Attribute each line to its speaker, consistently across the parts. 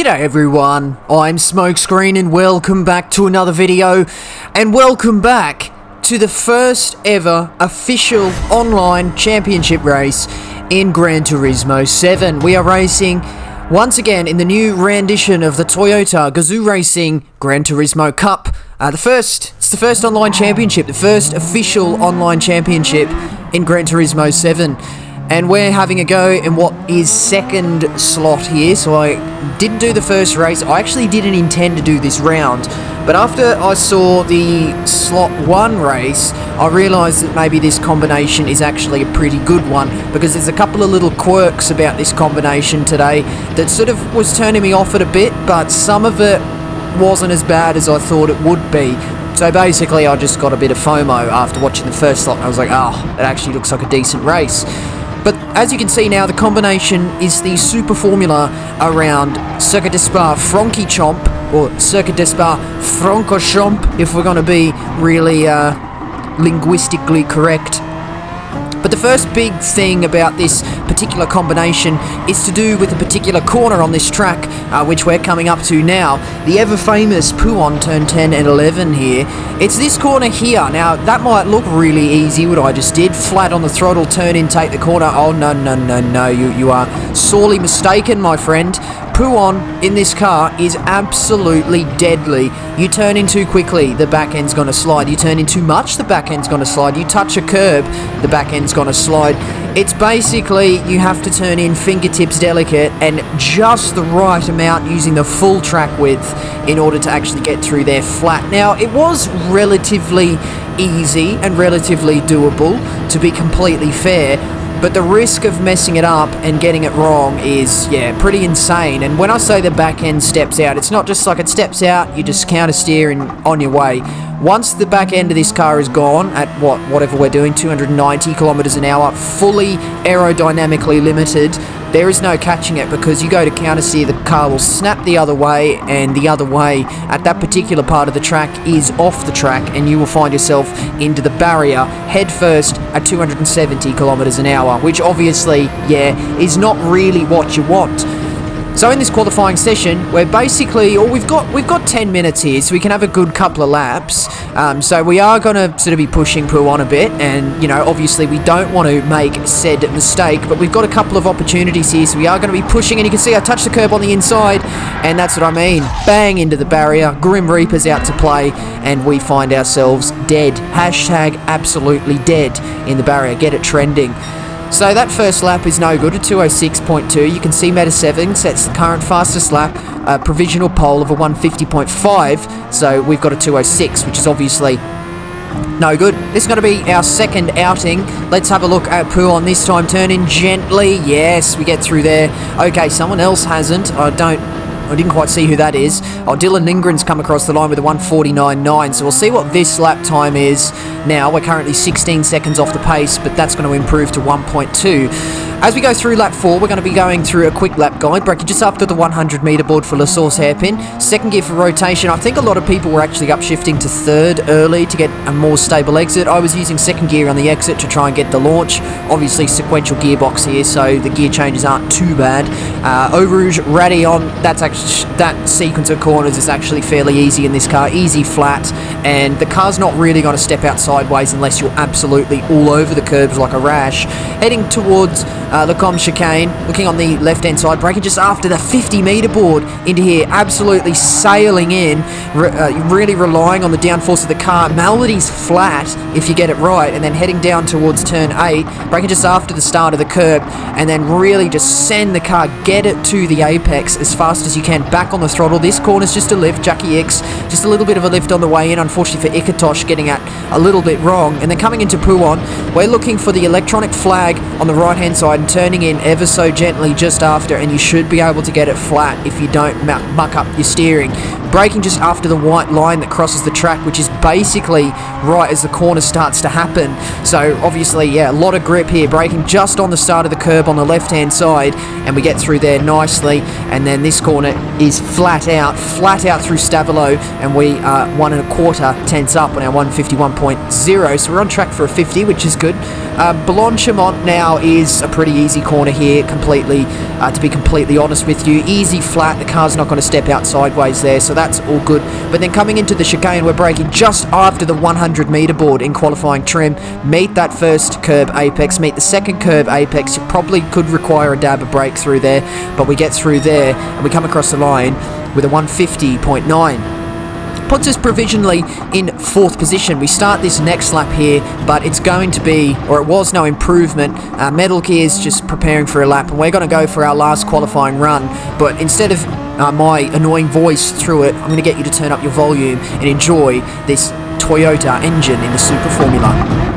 Speaker 1: G'day everyone, I'm Smokescreen and welcome back to another video, and welcome back to the first ever official online championship race in Gran Turismo 7. We are racing once again in the new rendition of the Toyota Gazoo Racing Gran Turismo Cup. It's the first online championship, the first official online championship in Gran Turismo 7. And we're having a go in what is second slot here, so I didn't do the first race. I actually didn't intend to do this round, but after I saw the slot 1 race, I realised that maybe this combination is actually a pretty good one, because there's a couple of little quirks about this combination today that sort of was turning me off it a bit, but some of it wasn't as bad as I thought it would be. So basically I just got a bit of FOMO after watching the first slot, and I was like, oh, it actually looks like a decent race. But as you can see now, the combination is the super formula around Circuit de Spa Francorchamps, or Circuit de Spa Francorchamps, if we're going to be really linguistically correct. But the first big thing about this particular combination is to do with a particular corner on this track, which we're coming up to now. The ever-famous Pouhon turn 10 and 11 here. It's this corner here. Now, that might look really easy, what I just did. Flat on the throttle, turn in, take the corner. Oh, no. You are sorely mistaken, my friend. Pouhon in this car is absolutely deadly. You turn in too quickly, the back end's going to slide. You turn in too much, the back end's going to slide. You touch a curb, the back end's going to slide. It's basically, you have to turn in fingertips delicate and just the right amount using the full track width in order to actually get through there flat. Now, it was relatively easy and relatively doable, to be completely fair. But the risk of messing it up and getting it wrong is, pretty insane. And when I say the back end steps out, it's not just like it steps out, you just counter steer and on your way. Once the back end of this car is gone at whatever we're doing, 290 kilometers an hour, fully aerodynamically limited, there is no catching it, because you go to counter steer, the car will snap the other way, and the other way at that particular part of the track is off the track, and you will find yourself into the barrier head first at 270 kilometers an hour, which obviously, is not really what you want. So in this qualifying session, we're basically, we've got 10 minutes here, so we can have a good couple of laps. So we are going to sort of be pushing Pouhon a bit, and, obviously we don't want to make said mistake, but we've got a couple of opportunities here, so we are going to be pushing, and you can see I touched the curb on the inside, and that's what I mean. Bang into the barrier, Grim Reaper's out to play, and we find ourselves dead. Hashtag absolutely dead in the barrier. Get it trending. So that first lap is no good, a 206.2. You can see Meta 7 sets the current fastest lap, a provisional pole of a 150.5. So we've got a 206, which is obviously no good. This is going to be our second outing. Let's have a look at Pouhon this time. Turn in gently. Yes, we get through there. Okay, someone else hasn't. I didn't quite see who that is. Oh, Dylan Lindgren's come across the line with a 149.9, so we'll see what this lap time is now. We're currently 16 seconds off the pace, but that's going to improve to 1.2. As we go through lap 4, we're going to be going through a quick lap guide, braking just after the 100 meter board for La Source hairpin. Second gear for rotation. I think a lot of people were actually upshifting to third early to get a more stable exit. I was using second gear on the exit to try and get the launch. Obviously sequential gearbox here, so the gear changes aren't too bad. Eau Rouge, Radeon, that sequence of corners is actually fairly easy in this car. Easy, flat, and the car's not really going to step out sideways unless you're absolutely all over the curbs like a rash. Heading towards Lecombe chicane, looking on the left hand side, braking just after the 50 meter board into here, absolutely sailing in, really relying on the downforce of the car. Melody's flat if you get it right, and then heading down towards turn 8, braking just after the start of the curb, and then really just send the car, get it to the apex as fast as you can, back on the throttle. This corner's just a lift, Jackie X, just a little bit of a lift on the way in, unfortunately for Ikatosh getting at a little bit wrong. And then coming into Pouhon, we're looking for the electronic flag on the right hand side and turning in ever so gently just after, and you should be able to get it flat if you don't muck up your steering. braking just after the white line that crosses the track, which is basically right as the corner starts to happen. So obviously, yeah, a lot of grip here, braking just on the start of the curb on the left-hand side, and we get through there nicely. And then this corner is flat out through Stavilo, and we are 1 1/4 tenths up on our 151.0, so we're on track for a 50, which is good. Boulogne-Chaumont now is a pretty easy corner here, completely, to be completely honest with you. Easy, flat, the car's not going to step out sideways there, so that's all good. But then coming into the chicane, we're braking just after the 100 metre board in qualifying trim. Meet that first curb apex, meet the second curb apex. You probably could require a dab of brake through there, but we get through there, and we come across the line with a 150.9. Puts us provisionally in 4th position. We start this next lap here, but it's going to be, or it was no improvement. Metal Gear's just preparing for a lap, and we're going to go for our last qualifying run. But instead of my annoying voice through it, I'm going to get you to turn up your volume and enjoy this Toyota engine in the Super Formula.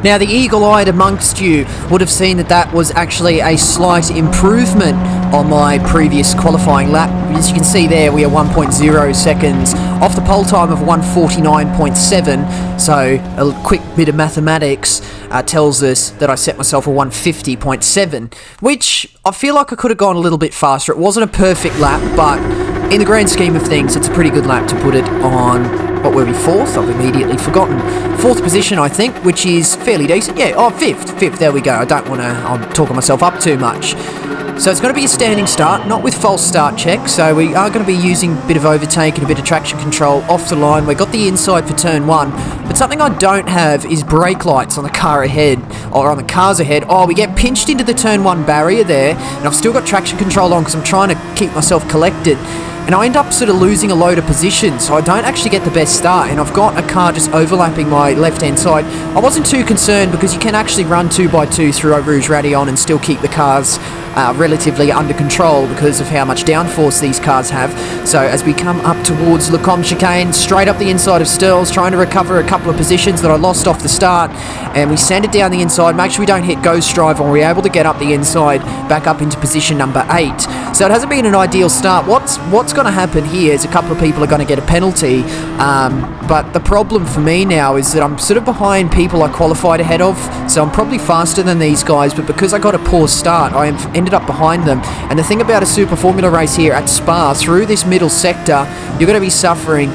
Speaker 1: Now, the eagle-eyed amongst you would have seen that that was actually a slight improvement on my previous qualifying lap. As you can see there, we are 1.0 seconds off the pole time of 149.7, so a quick bit of mathematics tells us that I set myself a 150.7, which I feel like I could have gone a little bit faster. It wasn't a perfect lap, but in the grand scheme of things, it's a pretty good lap to put it on. What were we, 4th? I've immediately forgotten. 4th position, I think, which is fairly decent. Yeah, oh, 5th, there we go. I don't want to, I'm talking myself up too much. So it's going to be a standing start, not with false start check, so we are going to be using a bit of overtake and a bit of traction control off the line. We've got the inside for turn 1, but something I don't have is brake lights on the car ahead, or on the cars ahead. Oh, we get pinched into the turn 1 barrier there, and I've still got traction control on because I'm trying to keep myself collected. And I end up sort of losing a load of position, so I don't actually get the best start, and I've got a car just overlapping my left-hand side. I wasn't too concerned because you can actually run 2x2 through Eau Rouge Radeon and still keep the cars relatively under control because of how much downforce these cars have. So as we come up towards Le Combe chicane, straight up the inside of Stirls, trying to recover a couple of positions that I lost off the start, and we send it down the inside, make sure we don't hit Ghost Drive, and we're able to get up the inside, back up into position number 8. So it hasn't been an ideal start. What's going to happen here is a couple of people are going to get a penalty, but the problem for me now is that I'm sort of behind people I qualified ahead of, so I'm probably faster than these guys, but because I got a poor start, I ended up behind them. And the thing about a Super Formula race here at Spa, through this middle sector, you're going to be suffering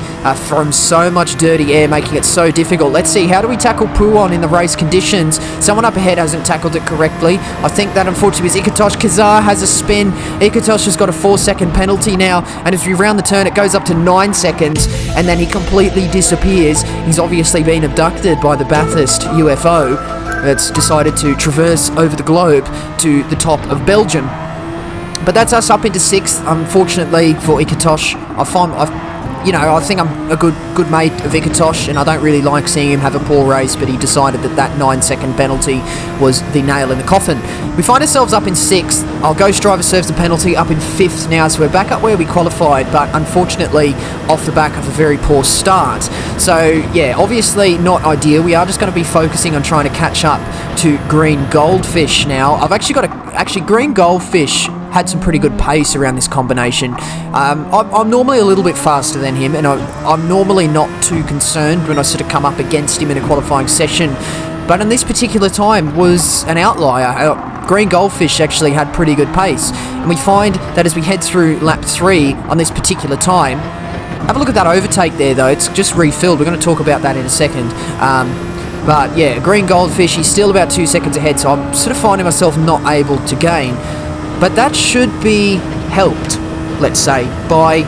Speaker 1: from so much dirty air, making it so difficult. Let's see, how do we tackle Pouon in the race conditions? Someone up ahead hasn't tackled it correctly. I think that unfortunately was Ikatosh. Kazar has a spin. Ikatosh has got a 4-second penalty now, and as we round the turn, it goes up to 9 seconds, and then he completely disappears. He's obviously been abducted by the Bathurst UFO. that's decided to traverse over the globe to the top of Belgium. But that's us up into 6th. Unfortunately for Ikatosh, I think I'm a good mate of Ikatosh, and I don't really like seeing him have a poor race, but he decided that 9-second penalty was the nail in the coffin. We find ourselves up in 6th. Our Ghost driver serves the penalty up in 5th now, so we're back up where we qualified, but unfortunately off the back of a very poor start. So yeah, obviously not ideal. We are just going to be focusing on trying to catch up to Green Goldfish now. I've actually Green Goldfish had some pretty good pace around this combination. I'm normally a little bit faster than him, and I'm normally not too concerned when I sort of come up against him in a qualifying session, but in this particular time was an outlier. Green Goldfish actually had pretty good pace, and we find that as we head through lap 3 on this particular time, have a look at that overtake there though, it's just refilled. We're going to talk about that in a second. But yeah, Green Goldfish, he's still about 2 seconds ahead, so I'm sort of finding myself not able to gain. But that should be helped, let's say, by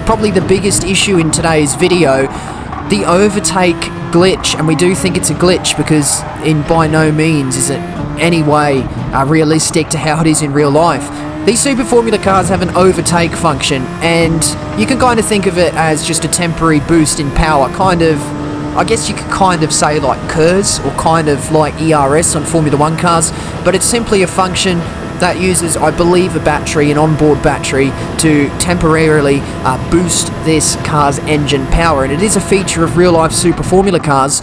Speaker 1: probably the biggest issue in today's video, the overtake glitch. And we do think it's a glitch because by no means is it any way realistic to how it is in real life. These Super Formula cars have an overtake function, and you can kind of think of it as just a temporary boost in power, kind of, I guess you could kind of say like KERS, or kind of like ERS on Formula 1 cars, but it's simply a function that uses, I believe, a battery, an onboard battery, to temporarily boost this car's engine power. And it is a feature of real-life Super Formula cars,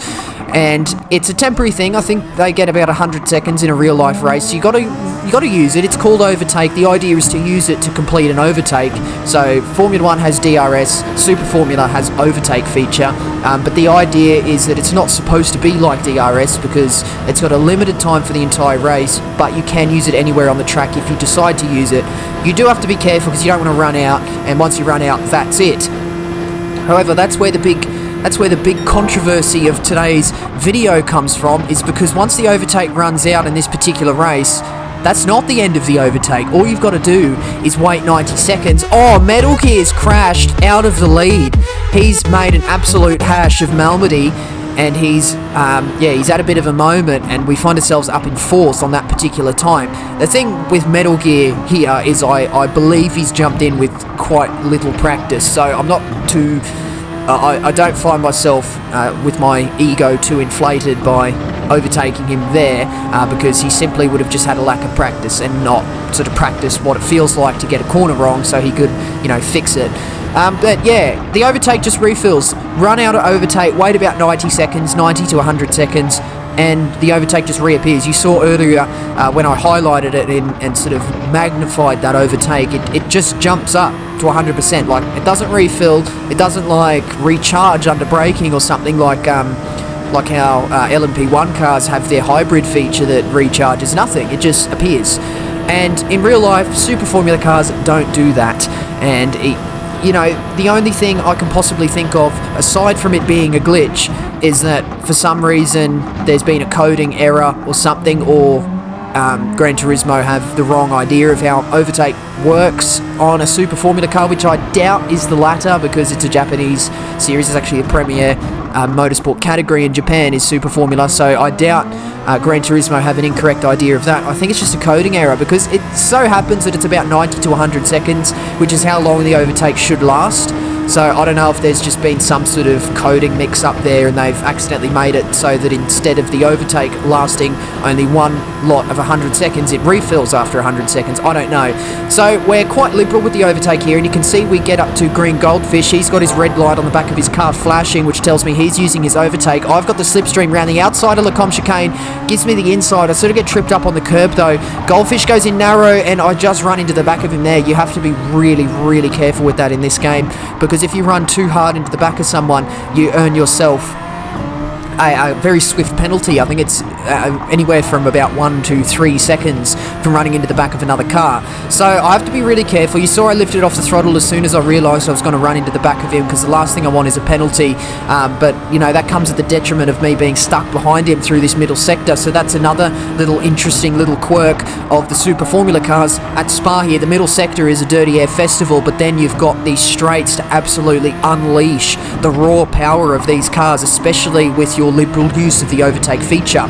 Speaker 1: and it's a temporary thing. I think they get about 100 seconds in a real-life race. You got to use it. It's called overtake. The idea is to use it to complete an overtake. So Formula 1 has DRS, Super Formula has overtake feature, but the idea is that it's not supposed to be like DRS because it's got a limited time for the entire race, but you can use it anywhere on the track if you decide to use it. You do have to be careful because you don't want to run out, and once you run out, that's it. However, that's where the big controversy of today's video comes from, is because once the overtake runs out in this particular race, that's not the end of the overtake. All you've got to do is wait 90 seconds. Oh, Metal Gear's crashed out of the lead. He's made an absolute hash of Malmedy, and he's had a bit of a moment, and we find ourselves up in 4th on that particular time. The thing with Metal Gear here is I believe he's jumped in with quite little practice, so I'm not too... I don't find myself with my ego too inflated by overtaking him there, because he simply would have just had a lack of practice and not sort of practice what it feels like to get a corner wrong so he could, fix it. But yeah, the overtake just refills. Run out of overtake, wait about 90 seconds, 90 to 100 seconds, and the overtake just reappears. You saw earlier when I highlighted it and sort of magnified that overtake, it just jumps up to 100%. Like, it doesn't refill, it doesn't like recharge under braking or something like how LMP1 cars have their hybrid feature that recharges. Nothing, it just appears. And in real life, Super Formula cars don't do that, and the only thing I can possibly think of, aside from it being a glitch, is that for some reason there's been a coding error or something, or Gran Turismo have the wrong idea of how overtake works on a Super Formula car, which I doubt is the latter because it's a Japanese series. It's actually a premier motorsport category in Japan is Super Formula, so I doubt Gran Turismo have an incorrect idea of that. I think it's just a coding error because it so happens that it's about 90 to 100 seconds, which is how long the overtake should last. So I don't know if there's just been some sort of coding mix up there and they've accidentally made it so that instead of the overtake lasting only one lot of 100 seconds, it refills after 100 seconds. I don't know. So we're quite liberal with the overtake here, and you can see we get up to Green Goldfish. He's got his red light on the back of his car flashing, which tells me he's using his overtake. I've got the slipstream around the outside of Lacombe chicane, gives me the inside. I sort of get tripped up on the curb though. Goldfish goes in narrow and I just run into the back of him there. You have to be really, really careful with that in this game, because if you run too hard into the back of someone, you earn yourself a very swift penalty. I think it's anywhere from about 1 to 3 seconds from running into the back of another car. So I have to be really careful. You saw I lifted off the throttle as soon as I realised I was going to run into the back of him, because the last thing I want is a penalty. But that comes at the detriment of me being stuck behind him through this middle sector. So that's another little interesting little quirk of the Super Formula cars at Spa here. The middle sector is a dirty air festival, but then you've got these straights to absolutely unleash the raw power of these cars, especially with your liberal use of the overtake feature.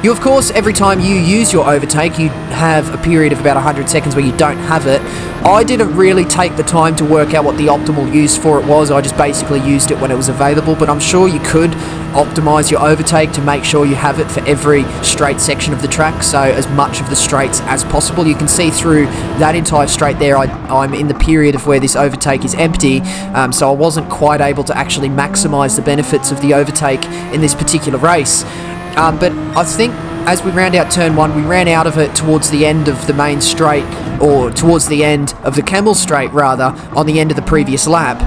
Speaker 1: You, of course, every time you use your overtake, you have a period of about 100 seconds where you don't have it. I didn't really take the time to work out what the optimal use for it was. I just basically used it when it was available, but I'm sure you could optimize your overtake to make sure you have it for every straight section of the track, so as much of the straights as possible. You can see through that entire straight there, I'm in the period of where this overtake is empty, so I wasn't quite able to actually maximize the benefits of the overtake in this particular race. But I think as we round out turn 1, we ran out of it towards the end of the main straight, or towards the end of the camel straight rather, on the end of the previous lap,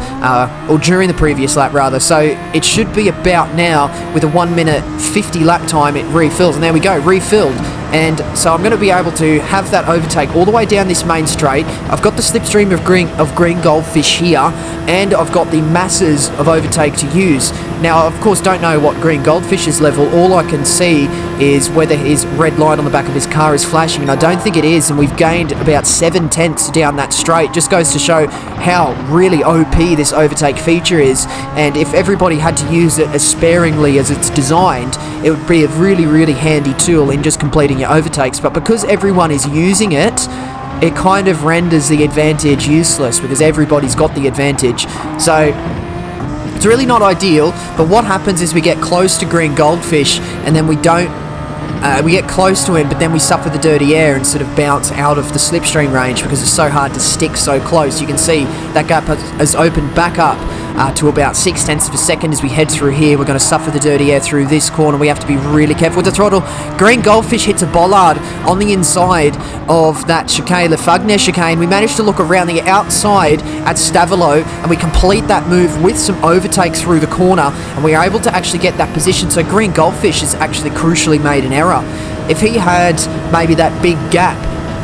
Speaker 1: or during the previous lap rather, so it should be about now, with a 1 minute 50 lap time, it refills, and there we go, refilled. And so I'm going to be able to have that overtake all the way down this main straight. I've got the slipstream of green goldfish here, and I've got the masses of overtake to use. Now, of course, don't know what green goldfish's level. All I can see is whether his red light on the back of his car is flashing, and I don't think it is, and we've gained about 7/10 down that straight. Just goes to show how really OP this overtake feature is, and if everybody had to use it as sparingly as it's designed, it would be a really, really handy tool in just completing your overtakes. But because everyone is using it, it kind of renders the advantage useless, because everybody's got the advantage. So it's really not ideal, but what happens is we get close to green goldfish, and then we don't we get close to him, but then we suffer the dirty air and sort of bounce out of the slipstream range because it's so hard to stick so close. You can see that gap has opened back up to about 0.6 of a second as we head through here. We're going to suffer the dirty air through this corner. We have to be really careful with the throttle. Green goldfish hits a bollard on the inside of that chicane, Le Fagner chicane. We managed to look around the outside at Stavilo, and we complete that move with some overtakes through the corner, and we are able to actually get that position. So green goldfish has actually crucially made an error. If he had maybe that big gap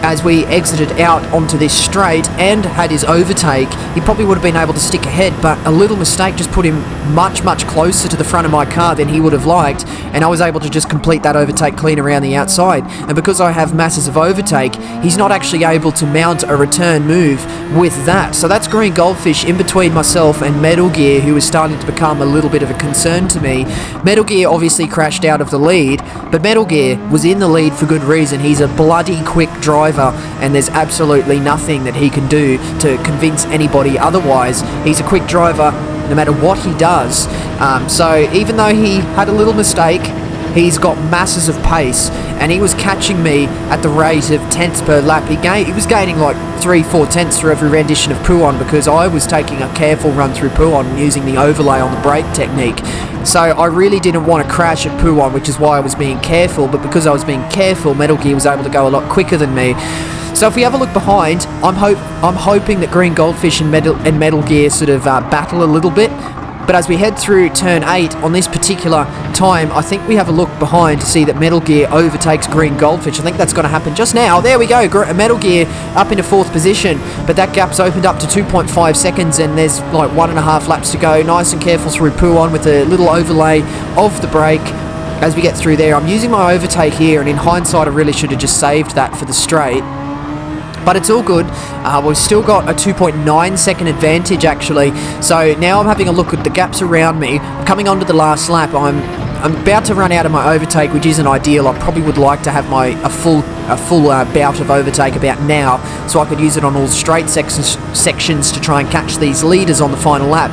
Speaker 1: as we exited out onto this straight and had his overtake, he probably would have been able to stick ahead, but a little mistake just put him much, much closer to the front of my car than he would have liked, and I was able to just complete that overtake clean around the outside. And because I have masses of overtake, he's not actually able to mount a return move with that. So that's green goldfish in between myself and Metal Gear, who is starting to become a little bit of a concern to me. Metal Gear obviously crashed out of the lead, but Metal Gear was in the lead for good reason. He's a bloody quick driver, and there's absolutely nothing that he can do to convince anybody otherwise. He's a quick driver no matter what he does. So even though he had a little mistake, he's got masses of pace, and he was catching me at the rate of tenths per lap. He was gaining like 3-4 tenths through every rendition of Puon, because I was taking a careful run through Puon and using the overlay on the brake technique. So I really didn't want to crash at Puon, which is why I was being careful, but because I was being careful, Metal Gear was able to go a lot quicker than me. So if we have a look behind, I'm hoping that Green Goldfish and Metal Gear sort of battle a little bit. But as we head through turn 8 on this particular time, I think we have a look behind to see that Metal Gear overtakes Green Goldfish. I think that's going to happen just now. There we go, Metal Gear up into 4th position, but that gap's opened up to 2.5 seconds, and there's like 1.5 laps to go. Nice and careful through Puon with a little overlay of the brake as we get through there. I'm using my overtake here, and in hindsight I really should have just saved that for the straight. But it's all good. We've still got a 2.9 second advantage actually. So now I'm having a look at the gaps around me. I'm coming onto the last lap. I'm about to run out of my overtake, which isn't ideal. I probably would like to have a full bout of overtake about now, so I could use it on all straight sections to try and catch these leaders on the final lap.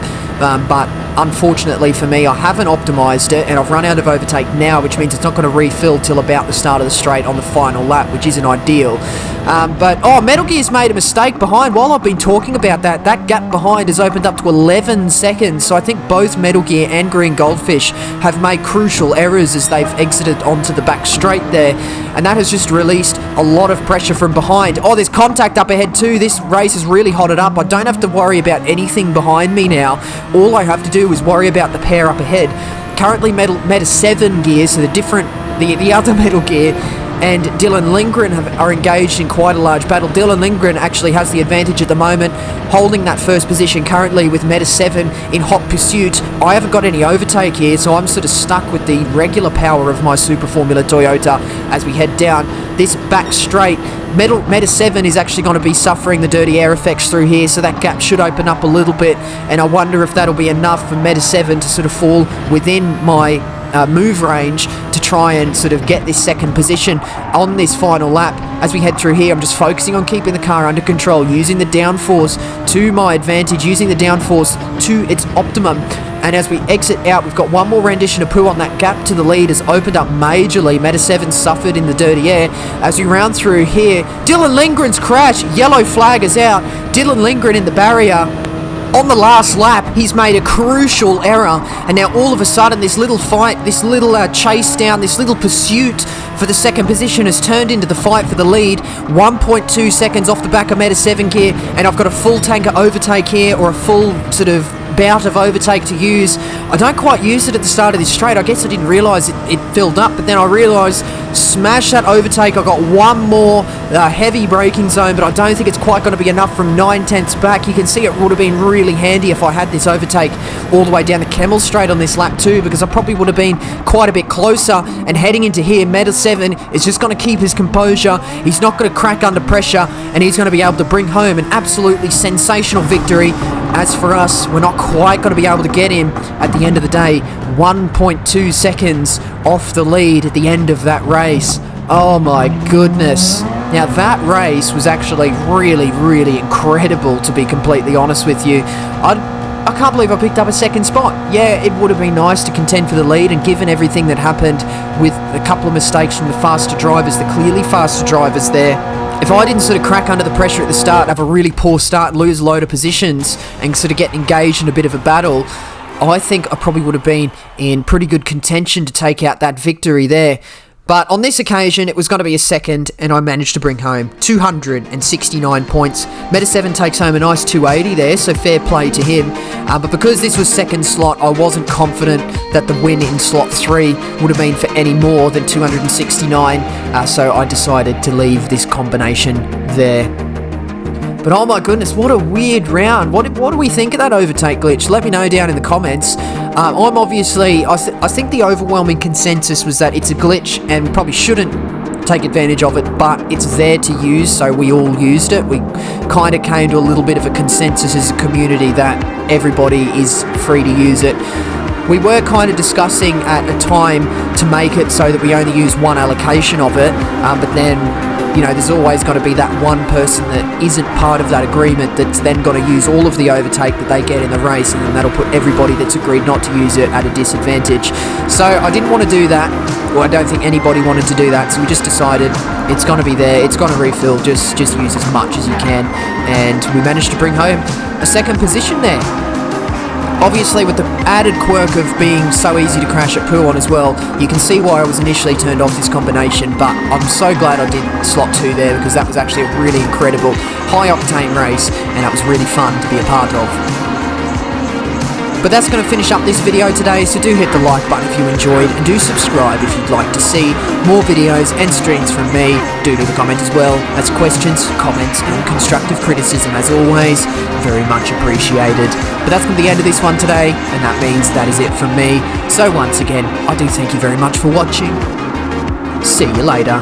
Speaker 1: But unfortunately for me, I haven't optimized it, and I've run out of overtake now, which means it's not going to refill till about the start of the straight on the final lap, which isn't ideal. But Metal Gear's made a mistake behind. While I've been talking about that gap behind has opened up to 11 seconds. So I think both Metal Gear and Green Goldfish have made crucial errors as they've exited onto the back straight there, and that has just released a lot of pressure from behind. Oh, there's contact up ahead too. This race has really hotted up. I don't have to worry about anything behind me now. All I have to do is worry about the pair up ahead. Currently Meta 7 Gear, so the other Metal Gear, and Dylan Lindgren are engaged in quite a large battle. Dylan Lindgren actually has the advantage at the moment, holding that first position currently with Meta 7 in hot pursuit. I haven't got any overtake here, so I'm sort of stuck with the regular power of my Super Formula Toyota as we head down this back straight. Meta 7 is actually going to be suffering the dirty air effects through here, so that gap should open up a little bit, and I wonder if that'll be enough for Meta 7 to sort of fall within my move range to try and sort of get this second position on this final lap. As we head through here, I'm just focusing on keeping the car under control, using the downforce to my advantage, using the downforce to its optimum. And as we exit out, we've got one more rendition of poo on. That gap to the lead has opened up majorly. Meta 7 suffered in the dirty air. As we round through here, Dylan Lindgren's crash. Yellow flag is out. Dylan Lindgren in the barrier. On the last lap, he's made a crucial error, and now all of a sudden this little fight, this little chase down, this little pursuit for the second position has turned into the fight for the lead. 1.2 seconds off the back of Meta 7 here, and I've got a full tanker overtake here, or a full sort of bout of overtake to use. I don't quite use it at the start of this straight. I guess I didn't realise it filled up, but then I realised, smash that overtake. I got one more heavy braking zone, but I don't think it's quite going to be enough from 9/10 back. You can see it would have been really handy if I had this overtake all the way down the Kemmel straight on this lap too, because I probably would have been quite a bit closer. And heading into here, Meta 7 is just going to keep his composure. He's not going to crack under pressure, and he's going to be able to bring home an absolutely sensational victory. As for us, we're not quite going to be able to get him at the end of the day. 1.2 seconds off the lead at the end of that race. Oh my goodness. Now that race was actually really, really incredible, to be completely honest with you. I can't believe I picked up a second spot. Yeah, it would have been nice to contend for the lead, and given everything that happened with a couple of mistakes from the faster drivers, the clearly faster drivers there, if I didn't sort of crack under the pressure at the start, have a really poor start, lose a load of positions, and sort of get engaged in a bit of a battle, I think I probably would have been in pretty good contention to take out that victory there. But on this occasion, it was going to be a second, and I managed to bring home 269 points. Meta 7 takes home a nice 280 there, so fair play to him. But because this was second slot, I wasn't confident that the win in slot 3 would have been for any more than 269, so I decided to leave this combination there. But oh my goodness, what a weird round. What do we think of that overtake glitch? Let me know down in the comments. I'm obviously, I think the overwhelming consensus was that it's a glitch and we probably shouldn't take advantage of it, but it's there to use, so we all used it. We kind of came to a little bit of a consensus as a community that everybody is free to use it. We were kind of discussing at a time to make it so that we only use one allocation of it, but then, you know, there's always got to be that one person that isn't part of that agreement that's then got to use all of the overtake that they get in the race, and then that'll put everybody that's agreed not to use it at a disadvantage. So I didn't want to do that, or I don't think anybody wanted to do that, so we just decided it's going to be there, it's going to refill, just use as much as you can, and we managed to bring home a second position there. Obviously, with the added quirk of being so easy to crash at pool on as well, you can see why I was initially turned off this combination, but I'm so glad I did slot 2 there, because that was actually a really incredible high-octane race, and that was really fun to be a part of. But that's going to finish up this video today, so do hit the like button if you enjoyed, and do subscribe if you'd like to see more videos and streams from me. Do leave a comment as well. That's questions, comments, and constructive criticism, as always. Very much appreciated. But that's going to be the end of this one today, and that means that is it from me. So once again, I do thank you very much for watching. See you later.